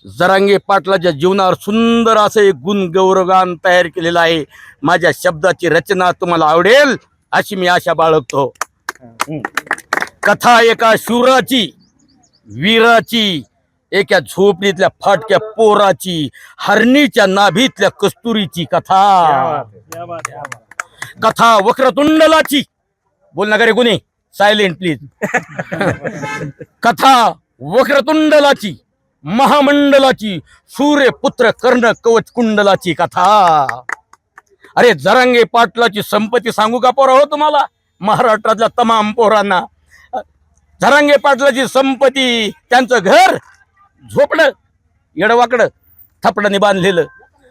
जरांगे पाटलाच्या जीवनावर सुंदर असं एक गुण गौरवगान तयार केलेलं आहे. माझ्या शब्दाची रचना तुम्हाला आवडेल अशी मी आशा बाळगतो. कथा एका शूराची, वीराची, एका झोपडीतल्या फाटक्या पोराची, हरणीच्या नाभीतल्या कस्तुरीची कथा. कथा वक्रतुंडलाची. बोल ना रे गुन्हे, सायलेंट प्लीज. कथा वक्रतुंडलाची, महामंडलाची, सूर्यपुत्र कर्ण कवच कुंडलाची कथा. अरे जरांगे पाटलाची संपत्ती सांगू का पोरा हो तुम्हाला, महाराष्ट्रातल्या तमाम पोरांना. जरांगे पाटलाची संपत्ती, त्यांचं घर झोपडं येडवाकडं थपडाने बांधलेलं,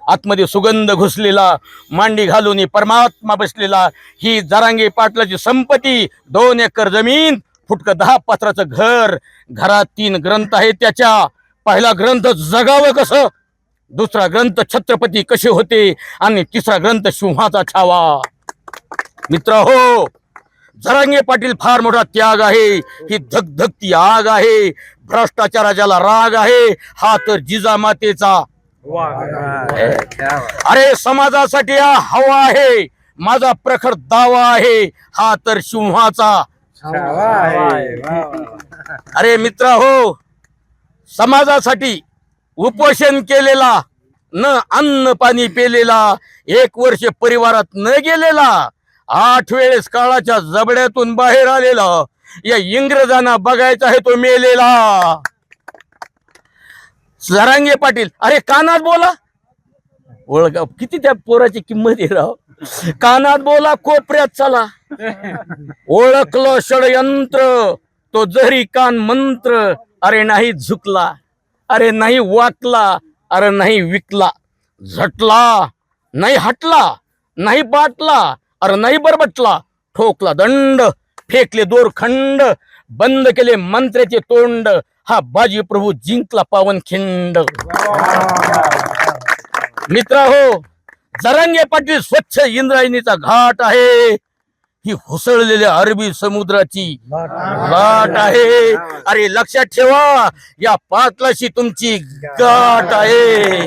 आतमध्ये सुगंध घुसलेला, मांडी घालून परमात्मा बसलेला. ही जरांगे पाटलाची संपत्ती. 2 एकर जमीन, फुटकं 10 पत्राचं घर. घरात 3 ग्रंथ आहेत त्याच्या. पहिला ग्रंथ जगावं कसं, दुसरा ग्रंथ छत्रपती कसे होते, आणि तिसरा ग्रंथ सिंहाचा छावा. मित्र हो, जरांगे पाटील फार मोठा त्याग आहे. ही धगधगती आग आहे. भ्रष्टाचाराला राग आहे, हा तर जिजामातेचा. अरे समाजासाठी हा हवा आहे, माझा प्रखर दावा आहे, हा तर सिंहाचा. अरे मित्र हो, समाजासाठी उपोषण केलेला, न अन्न पाणी पेलेला, 1 वर्ष परिवारात न गेलेला, 8 वेळेस काळाच्या जबड्यातून बाहेर आलेला, या इंग्रजांना बघायचा आहे तो मेलेला. जरांगे पाटील. अरे कानात बोला, ओळखा किती त्या पोराची किंमत आहे राव. कानात बोला, कोपऱ्यात चला. ओळखलं षडयंत्र, तो जरी कान मंत्र. अरे नाही झुकला, अरे नाही वाकला, अरे नाही विकला. झटला नाही हटला, नाही बाटला, अरे नाही बरबटला. ठोकला दंड, फेकले दोरखंड, बंद केले मंत्र्याचे तोंड. हा बाजी प्रभू जिंकला पावनखिंड. मित्र हो, जरांगे पाटील स्वच्छ इंद्रायणीचा घाट आहे. ही हुसळलेल्या अरबी समुद्राची लाट आहे. अरे लक्षात ठेवा, या पाटलाशी तुमची गाठ आहे.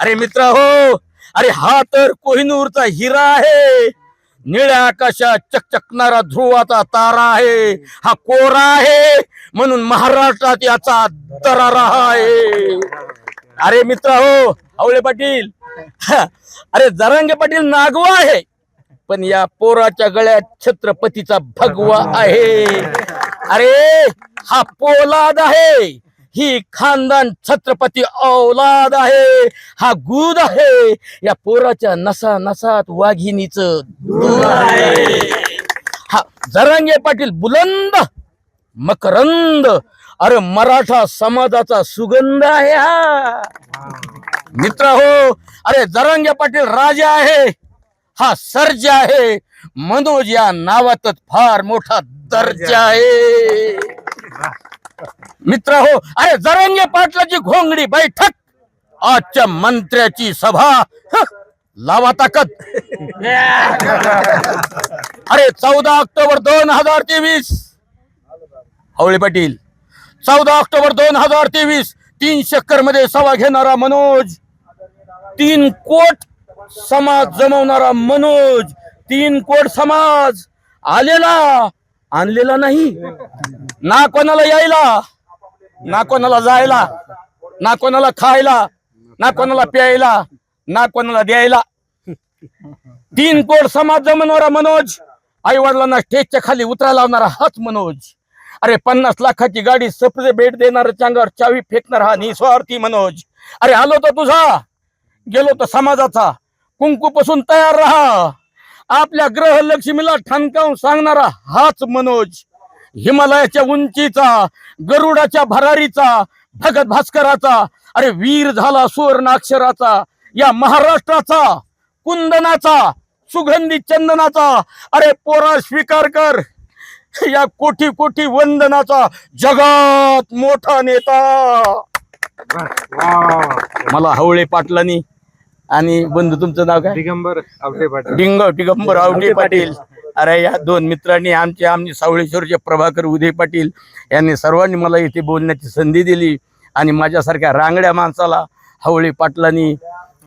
अरे मित्र हो, अरे हा तर कोहिनूरचा हिरा आहे. निळ्या आकाशात चकचकणारा ध्रुवाचा तारा आहे. हा कोरा आहे, म्हणून महाराष्ट्रात याचा दरारा आहे. अरे मित्र हो, आवळे पाटील. अरे जरांगे पाटील नागवा आहे, पण या पोराच्या गळ्यात छत्रपतीचा भगवा आहे. अरे हा पोलाद आहे, ही खानदान छत्रपती औलाद आहे. हा गुद आहे, या पोराच्या नसा नसात वाघिणीचं दूध आहे. हा जरांगे पाटील बुलंद मकरंद, अरे मराठा समाजाचा सुगंध आहे हा. मित्र हो, अरे जरांगे पाटील राजा आहे, हा सर्जा आहे. मनोज या नावातच फार मोठा दर्जा आहे. मित्र हो, अरे जरांगे पाटलाची घोंगडी बैठक, आजच्या मंत्र्याची सभा. लावा ताकद. अरे 14 ऑक्टोबर 2023, हवळे पाटील. 14 ऑक्टोबर 2023, 3 चक्कर मध्ये सभा घेणारा मनोज, 3 कोट समाज जमवणारा मनोज. 3 कोट समाज आलेला, आणलेला नाही. ना कोणाला यायला, ना कोणाला जायला, ना कोणाला खायला, ना कोणाला प्यायला, ना कोणाला द्यायला. 3 कोट समाज जमवणारा मनोज. आई वडिलांना स्टेजच्या खाली उतरायला लावणारा हाच मनोज. अरे 50 लाखाची गाडी सफरे भेट देणारा, चांगावर चावी फेकणारा हा निस्वार्थी मनोज. अरे आलो तर तुझा, गेलो तर समाजाचा. कुंकू पासून तयार राहा, आपल्या ग्रह लक्ष्मीला ठणकावून सांगणारा हाच मनोज. हिमालयाच्या उंचीचा, गरुडाच्या भरारीचा, भगत भास्कराचा, अरे वीर झाला सुवर्ण अक्षराचा. या महाराष्ट्राचा, कुंदनाचा, सुगंधी चंदनाचा. अरे पोरा स्वीकार कर या कोटी कोटी वंदनाचा, जगात मोठा नेता. मला हवळे पाटलांनी आणि बंधू, तुमचं नाव काय? दिगंबर आवटे पाटील. दिगंबर आवटे पाटील. अरे या 2 मित्रांनी, आमचे सावळेश्वरचे प्रभाकर उदय पाटील यांनी सर्वांनी मला इथे बोलण्याची संधी दिली. आणि माझ्यासारख्या रांगड्या माणसाला हवळी पाटलांनी